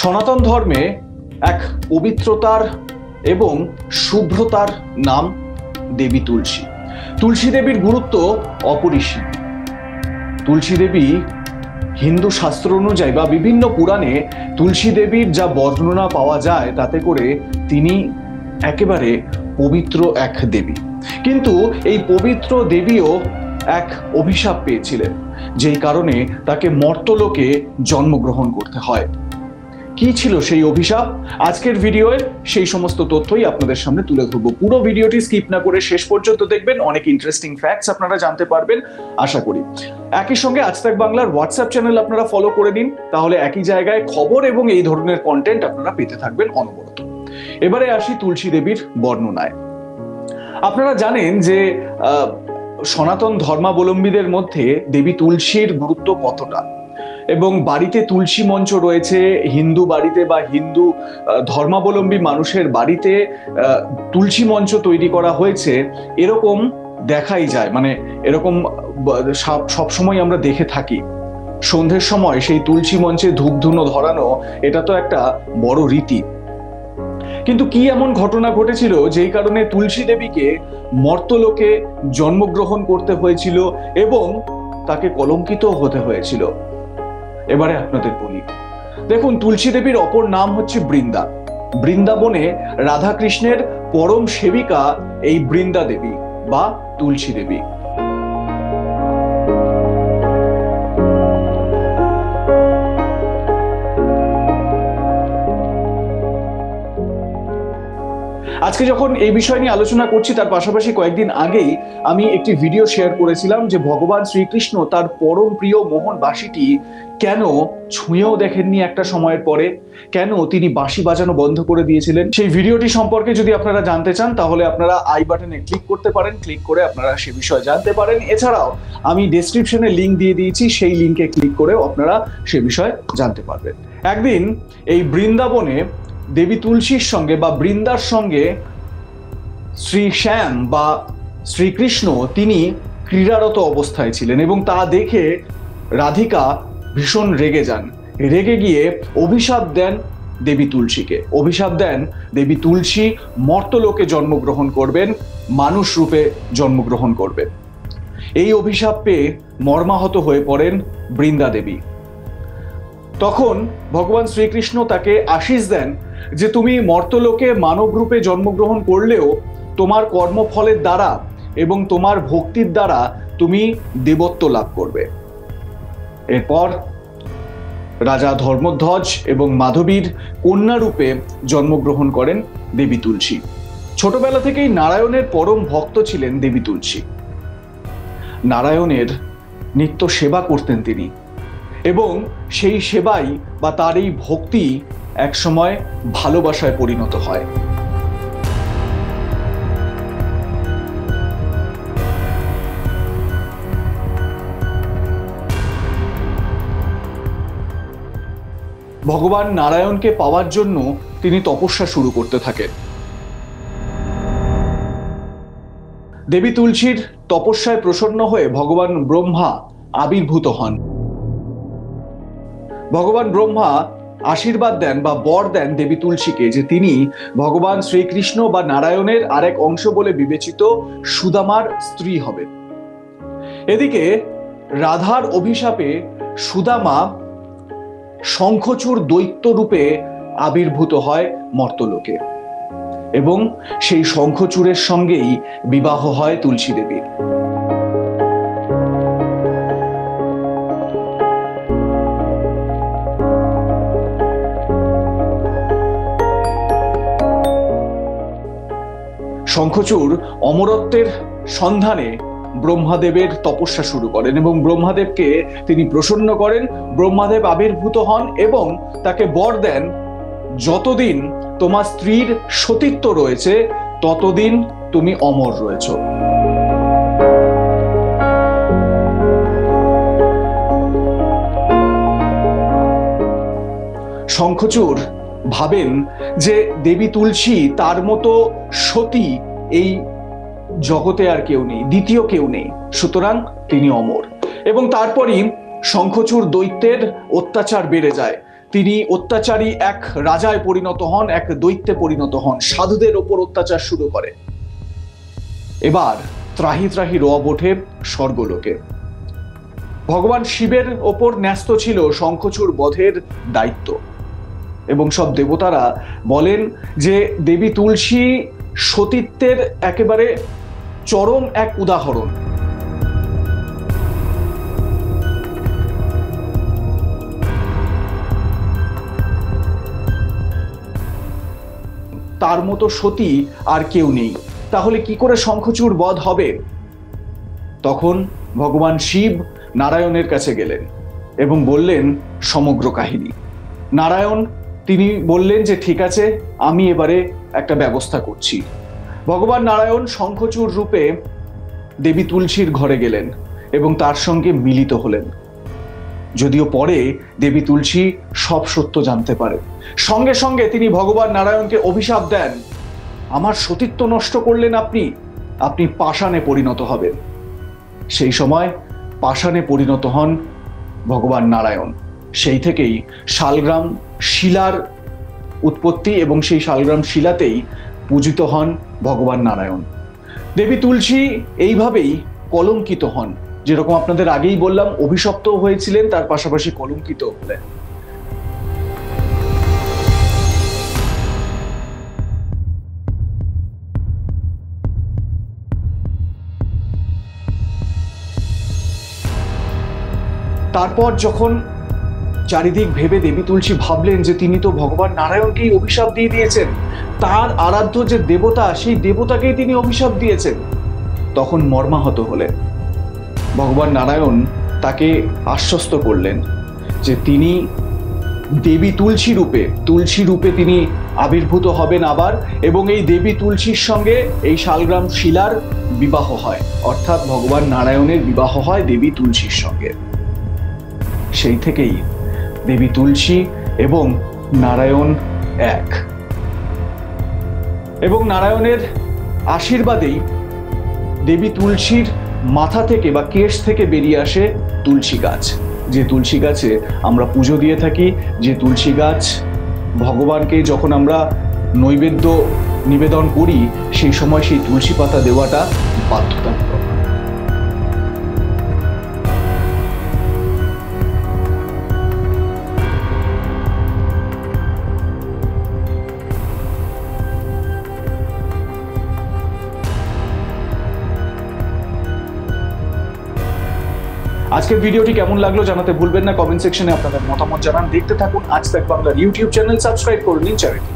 সনাতন ধর্মে এক পবিত্রতার এবং শুভ্রতার নাম দেবী তুলসী। তুলসী দেবীর গুরুত্ব অপরিসীম। তুলসী দেবী হিন্দু শাস্ত্র অনুযায়ী বা বিভিন্ন পুরাণে তুলসী দেবীর যা বর্ণনা পাওয়া যায় তাতে করে তিনি একেবারে পবিত্র এক দেবী। কিন্তু এই পবিত্র দেবীও এক অভিশাপ পেয়েছিলেন, যেই কারণে তাকে মর্তলোকে জন্মগ্রহণ করতে হয়। কি ছিল সেই অভিশাপ? আজকের ভিডিওয়ে সেই সমস্ত তথ্যই আপনাদের সামনে তুলে ধরবো। পুরো ভিডিওটি স্কিপ না করে শেষ পর্যন্ত দেখবেন, অনেক ইন্টারেস্টিং ফ্যাক্টস আপনারা জানতে পারবেন আশা করি। একই সঙ্গে আজ তাক বাংলার হোয়াটসঅ্যাপ চ্যানেল আপনারা ফলো করে নিন, তাহলে একই জায়গায় খবর এবং এই ধরনের কন্টেন্ট আপনারা পেতে থাকবেন অনবরত। এবারে আসি তুলসী দেবীর বর্ণনায়। আপনারা জানেন যে সনাতন ধর্মাবলম্বীদের মধ্যে দেবী তুলসীর গুরুত্ব কতটা, এবং বাড়িতে তুলসী মঞ্চ রয়েছে। হিন্দু বাড়িতে বা হিন্দু ধর্মাবলম্বী মানুষের বাড়িতে তুলসী মঞ্চ তৈরি করা হয়েছে, এরকম দেখাই যায়। মানে এরকম সবসময় আমরা দেখে থাকি। সন্ধ্যের সময় সেই তুলসী মঞ্চে ধূপধুনো ধরানো, এটা তো একটা বড় রীতি। কিন্তু কি এমন ঘটনা ঘটেছিল যেই কারণে তুলসী দেবীকে মর্তলোকে জন্মগ্রহণ করতে হয়েছিল এবং তাকে কলঙ্কিত হতে হয়েছিল? এবারে আপনাদের বলি। দেখুন, তুলসী দেবীর অপর নাম হচ্ছে বৃন্দা। বৃন্দাবনে রাধাকৃষ্ণের পরম সেবিকা এই বৃন্দা দেবী বা তুলসী দেবী। আজকে যখন এই বিষয় নিয়ে আলোচনা করছি, তার পাশাপাশি কয়েকদিন আগেই আমি একটি ভিডিও শেয়ার করেছিলাম যে ভগবান শ্রীকৃষ্ণ তার পরম প্রিয় মোহন বাঁশিটি কেন ছুঁয়েও দেখেননি একটা সময়ের পরে, কেন তিনি বাঁশি বাজানো বন্ধ করে দিয়েছিলেন। সেই ভিডিওটি সম্পর্কে যদি আপনারা জানতে চান তাহলে আপনারা আই বাটনে ক্লিক করতে পারেন, ক্লিক করে আপনারা সে বিষয়ে জানতে পারেন। এছাড়াও আমি ডেসক্রিপশনে লিঙ্ক দিয়ে দিয়েছি, সেই লিঙ্কে ক্লিক করেও আপনারা সে বিষয়ে জানতে পারবেন। একদিন এই বৃন্দাবনে দেবী তুলসীর সঙ্গে বা বৃন্দার সঙ্গে শ্রী শ্যাম বা শ্রীকৃষ্ণ তিনি ক্রীড়ারত অবস্থায় ছিলেন, এবং তা দেখে রাধিকা ভীষণ রেগে যান। রেগে গিয়ে অভিশাপ দেন দেবী তুলসীকে। অভিশাপ দেন দেবী তুলসী মর্তলোকে জন্মগ্রহণ করবেন, মানুষ রূপে জন্মগ্রহণ করবেন। এই অভিশাপ পেয়ে মর্মাহত হয়ে পড়েন বৃন্দা দেবী। তখন ভগবান শ্রীকৃষ্ণ তাকে আশীষ দেন যে তুমি মর্তলোকে মানব রূপে জন্মগ্রহণ করলেও তোমার কর্মফলের দ্বারা এবং তোমার ভক্তির দ্বারা তুমি দেবত্ব লাভ করবে। এরপর রাজা ধর্মধ্বজ এবং মাধবীর কন্যা রূপে জন্মগ্রহণ করেন দেবী তুলসী। ছোটবেলা থেকেই নারায়ণের পরম ভক্ত ছিলেন দেবী তুলসী। নারায়ণের নিত্য সেবা করতেন তিনি, এবং সেই সেবাই বা তার এই ভক্তি একসময় ভালোবাসায় পরিণত হয়। ভগবান নারায়ণকে পাওয়ার জন্য তিনি তপস্যা শুরু করতে থাকেন। দেবী তুলসীর তপস্যায় প্রসন্ন হয়ে ভগবান ব্রহ্মা আবির্ভূত হন। ভগবান ব্রহ্মা আশীর্বাদ দেন বা বর দেন দেবী তুলসীকে যে তিনি ভগবান শ্রীকৃষ্ণ বা নারায়ণের আরেক অংশ বলে বিবেচিত সুদামার স্ত্রী হবেন। এদিকে রাধার অভিশাপে সুদামা শঙ্খচূড় দৈত্য রূপে আবির্ভূত হয় মর্তলোকে, এবং সেই শঙ্খচূড়ের সঙ্গেই বিবাহ হয় তুলসী দেবীর। শঙ্খচূড় অমরত্বের সন্ধানে ব্রহ্মাদেবের তপস্যা শুরু করেন এবং ব্রহ্মাদেবকে তিনি প্রসন্ন করেন। ব্রহ্মাদেব আবির্ভূত হন এবং তাকে বর দেন, যতদিন তোমার স্ত্রীর সতীত্ব রয়েছে ততদিন তুমি অমর রয়েছ। শঙ্খচূড় ভাবেন যে দেবী তুলসী তার মতো সতী এই জগতে আর কেউ নেই, দ্বিতীয় কেউ নেই, সুতরাং তিনি অমর। এবং তারপরই শঙ্খচূড় দৈত্যের অত্যাচার বেড়ে যায়। তিনি অত্যাচারী এক রাজায় পরিণত হন, এক দৈত্যে পরিণত হন, সাধুদের ওপর অত্যাচার শুরু করে। এবার ত্রাহি ত্রাহি রব ওঠে স্বর্গলোকে। ভগবান শিবের ওপর ন্যস্ত ছিল শঙ্খচূড় বধের দায়িত্ব, এবং সব দেবতারা বলেন যে দেবী তুলসী সতীত্বের একেবারে চরম এক উদাহরণ। তার মতো সতী আর কেউ নেই, তাহলে কি করে শঙ্খচূড় বধ হবে? তখন ভগবান শিব নারায়ণের কাছে গেলেন এবং বললেন সমগ্র কাহিনী। নারায়ণ তিনি বললেন যে ঠিক আছে, আমি এবারে একটা ব্যবস্থা করছি। ভগবান নারায়ণ শঙ্খচূড় রূপে দেবী তুলসীর ঘরে গেলেন এবং তার সঙ্গে মিলিত হলেন। যদিও পরে দেবী তুলসী সব সত্য জানতে পারেন। সঙ্গে সঙ্গে তিনি ভগবান নারায়ণকে অভিশাপ দেন, আমার সতীত্ব নষ্ট করলেন আপনি, আপনি পাষাণে পরিণত হবেন। সেই সময় পাষাণে পরিণত হন ভগবান নারায়ণ। সেই থেকেই শালগ্রাম শিলার উৎপত্তি এবং সেই শালগ্রাম শিলাতেই পূজিত হন ভগবান নারায়ণ। দেবী তুলসী এইভাবেই কলঙ্কিত হন, যেরকম আপনাদের আগেই বললাম অভিশপ্ত হয়েছিলেন, তার পাশাপাশি কলঙ্কিত হলেন। তারপর যখন চারিদিক ভেবে দেবী তুলসী ভাবলেন যে তিনি তো ভগবান নারায়ণকেই অভিশাপ দিয়ে দিয়েছেন, তার আরাধ্য যে দেবতা সেই দেবতাকেই তিনি অভিশাপ দিয়েছেন, তখন মর্মাহত হলেন। ভগবান নারায়ণ তাকে আশ্বস্ত করলেন যে তিনি দেবী তুলসী রূপে তিনি আবির্ভূত হবেন আবার, এবং এই দেবী তুলসীর সঙ্গে এই শালগ্রাম শিলার বিবাহ হয়, অর্থাৎ ভগবান নারায়ণের বিবাহ হয় দেবী তুলসীর সঙ্গে। সেই থেকেই দেবী তুলসী এবং নারায়ণ এক, এবং নারায়ণের আশীর্বাদেই দেবী তুলসীর মাথা থেকে বা কেশ থেকে বেরিয়ে আসে তুলসী গাছ। যে তুলসী গাছে আমরা পুজো দিয়ে থাকি, যে তুলসী গাছ ভগবানকে যখন আমরা নৈবেদ্য নিবেদন করি সেই সময় সেই তুলসী পাতা দেওয়াটা বাধ্যতামূলক। আজকের ভিডিওটি কেমন লাগলো জানাতে ভুলবেন না, কমেন্ট সেকশনে আপনাদের মতামত জানান। দেখতে থাকুন আজ তাক বাংলার ইউটিউব চ্যানেল, সাবস্ক্রাইব করে নিন চ্যানেলটি।